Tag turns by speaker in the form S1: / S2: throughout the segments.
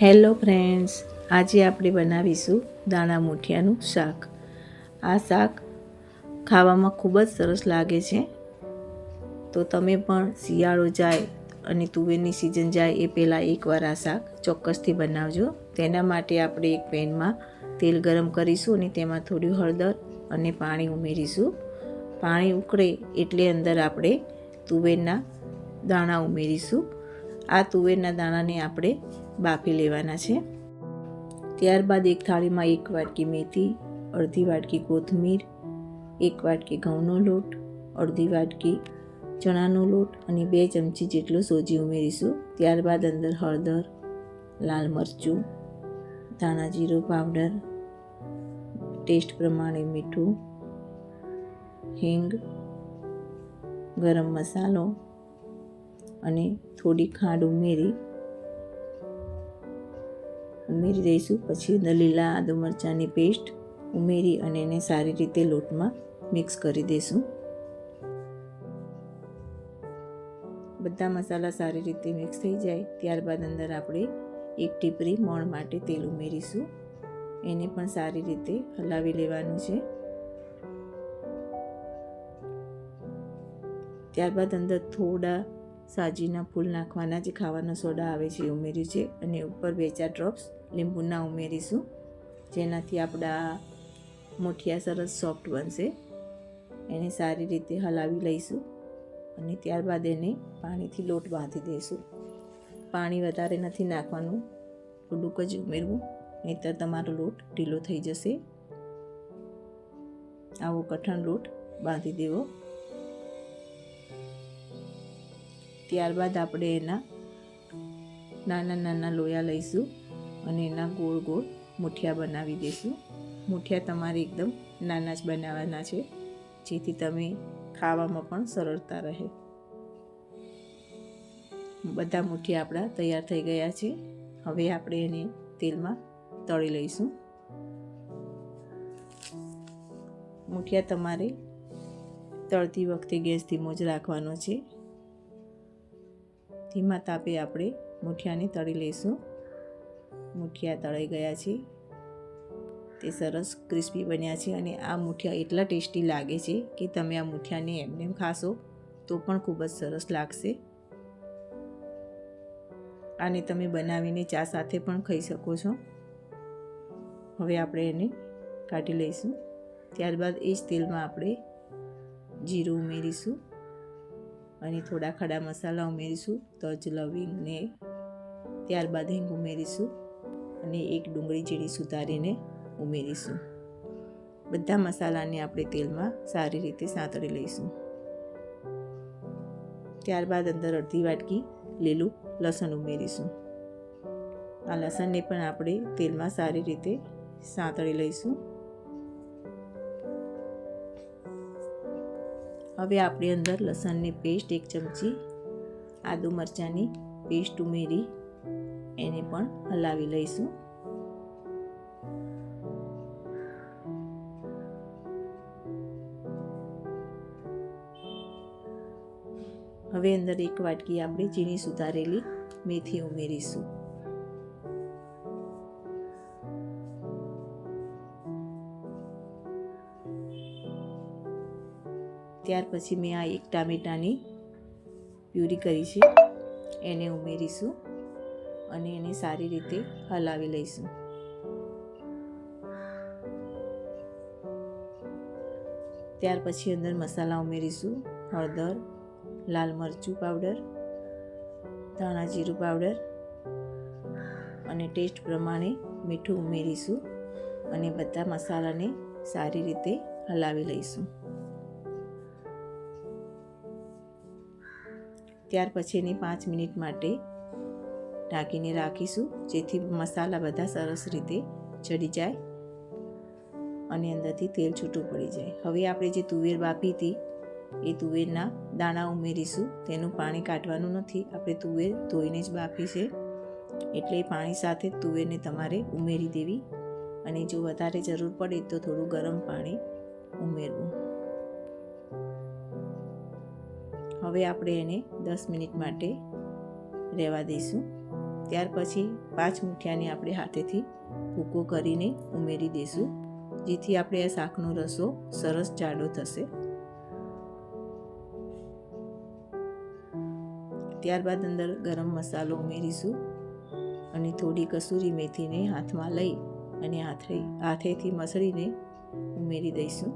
S1: Hello friends, આજે આપણે બનાવીશું દાણા મૂઠિયાનું શાક. આ શાક ખાવામાં ખૂબ જ સરસ લાગે છે. તો તમે પણ શિયાળો જાય અને તુવેરની સિઝન જાય એ પહેલાં એકવાર આ શાક ચોક્કસથી બનાવજો. તેના માટે આપણે એક પેનમાં તેલ ગરમ કરીશું અને તેમાં થોડી હળદર અને પાણી ઉમેરીશું. પાણી ઉકળે એટલે અંદર આપણે તુવેરના દાણા ઉમેરીશું. આ તુવેરના દાણાને આપણે બાફી લેવાના છે. ત્યારબાદ એક થાળીમાં 1 વાટકી મેથી, અડધી વાટકી કોથમીર, 1 વાટકી ઘઉંનો લોટ, અડધી વાટકી ચણાનો લોટ અને 2 ચમચી જેટલો સોજી ઉમેરીશું. ત્યારબાદ અંદર હળદર, લાલ મરચું, ધાણા જીરું પાવડર, ટેસ્ટ પ્રમાણે મીઠું, હિંગ, ગરમ મસાલો અને થોડી ખાંડ ઉમેરી દઈશું. પછી અંદર લીલા આદુ મરચાંની પેસ્ટ ઉમેરી અને એને સારી રીતે લોટમાં મિક્સ કરી દઈશું. બધા મસાલા સારી રીતે મિક્સ થઈ જાય ત્યારબાદ અંદર આપણે 1 ટીપરી મોણ માટે તેલ ઉમેરીશું. એને પણ સારી રીતે હલાવી લેવાનું છે. ત્યારબાદ અંદર થોડા સાજીના ફૂલ નાખવાના, જે ખાવાનો સોડા આવે છે એ ઉમેર્યું છે અને ઉપર 2-4 ડ્રોપ્સ લીંબુના ઉમેરીશું, જેનાથી આપણા મૂઠિયા સરસ સોફ્ટ બનશે. એને સારી રીતે હલાવી લઈશું અને ત્યારબાદ એને પાણીથી લોટ બાંધી દઈશું. પાણી વધારે નથી નાખવાનું, થોડુંક જ ઉમેરવું, નહીંતર તમારો લોટ ઢીલો થઈ જશે. આવો કઠણ લોટ બાંધી દેવો. ત્યારબાદ આપણે એના નાના નાના લોયા લઈશું અને એના ગોળ ગોળ મૂઠિયા બનાવી દઈશું. મૂઠિયા તમારે એકદમ નાના જ બનાવવાના છે, જેથી તમે ખાવામાં પણ સરળતા રહે. બધા મૂઠિયા આપણા તૈયાર થઈ ગયા છે. હવે આપણે એને તેલમાં તળી લઈશું. મૂઠિયા તમારે તળતી વખતે ગેસ ધીમો જ રાખવાનો છે. ધીમા તાપે આપણે મૂઠિયાને તળી લઈશું. મૂઠિયા તળાઈ ગયા છે, તે સરસ ક્રિસ્પી બન્યા છે અને આ મૂઠિયા એટલા ટેસ્ટી લાગે છે કે તમે આ મૂઠિયાને એમને ખાશો તો પણ ખૂબ જ સરસ લાગશે. આને તમે બનાવીને ચા સાથે પણ ખાઈ શકો છો. હવે આપણે એને કાઢી લઈશું. ત્યારબાદ એ જ તેલમાં આપણે જીરું ઉમેરીશું અને થોડા ખડા મસાલા ઉમેરીશું, તજ, લવિંગ ને ત્યારબાદ હિંગ ઉમેરીશું અને 1 ડુંગળી ઝીણી સુધારીને ઉમેરીશું. બધા મસાલાને આપણે તેલમાં સારી રીતે સાંતળી લઈશું. ત્યારબાદ અંદર અડધી વાટકી લીલું લસણ ઉમેરીશું. આ લસણને પણ આપણે તેલમાં સારી રીતે સાંતળી લઈશું. હવે આપણે અંદર લસણની પેસ્ટ 1 ચમચી, આદુ મરચાંની પેસ્ટ ઉમેરી એને પણ હલાવી લઈશું. હવે અંદર 1 વાટકી આપણે ઝીણી સુધારેલી મેથી ઉમેરીશું. ત્યાર પછી મેં આ 1 ટામેટાની પ્યુરી કરી છે એને ઉમેરીશું અને એને સારી રીતે હલાવી લઈશું. ત્યાર પછી અંદર મસાલા ઉમેરીશું. હળદર, લાલ મરચું પાવડર, ધાણા જીરું પાવડર અને ટેસ્ટ પ્રમાણે મીઠું ઉમેરીશું અને બધા મસાલાને સારી રીતે હલાવી લઈશું. ત્યાર પછી એને 5 મિનિટ માટે ઢાંકીને રાખીશું, જેથી મસાલા બધા સરસ રીતે ચડી જાય અને અંદરથી તેલ છૂટું પડી જાય. હવે આપણે જે તુવેર બાફી હતી એ તુવેરના દાણા ઉમેરીશું. તેનું પાણી કાઢવાનું નથી, આપણે તુવેર ધોઈને જ બાફી છે, એટલે પાણી સાથે તુવેરને તમારે ઉમેરી દેવી અને જો વધારે જરૂર પડે તો થોડું ગરમ પાણી ઉમેરવું. હવે આપણે એને 10 મિનિટ માટે રહેવા દઈશું. ત્યાર પછી 5 મૂઠિયાને આપણે હાથેથી ભૂકો કરીને ઉમેરી દઈશું, જેથી આપણે આ શાકનો રસો સરસ જાડો થશે. ત્યારબાદ અંદર ગરમ મસાલો ઉમેરીશું અને થોડી કસૂરી મેથીને હાથમાં લઈ અને હાથેથી મસળીને ઉમેરી દઈશું.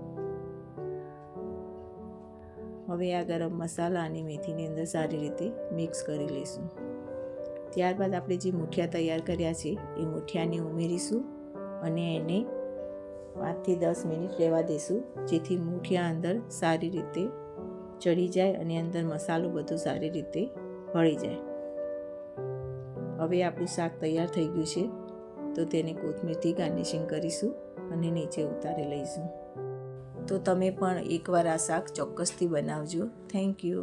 S1: હવે આ ગરમ મસાલા અને મેથીની અંદર સારી રીતે મિક્સ કરી લઈશું. ત્યારબાદ આપણે જે મૂઠિયા તૈયાર કર્યા છે એ મૂઠિયાને ઉમેરીશું અને એને 5 થી 10 મિનિટ રહેવા દઈશું, જેથી મૂઠિયા અંદર સારી રીતે ચડી જાય અને અંદર મસાલો બધો સારી રીતે ભળી જાય. હવે આપણું શાક તૈયાર થઈ ગયું છે, તો તેને કોથમીરથી ગાર્નિશિંગ કરીશું અને નીચે ઉતારી લઈશું. તો તમે પણ એકવાર આ શાક ચોક્કસથી બનાવજો. Thank you.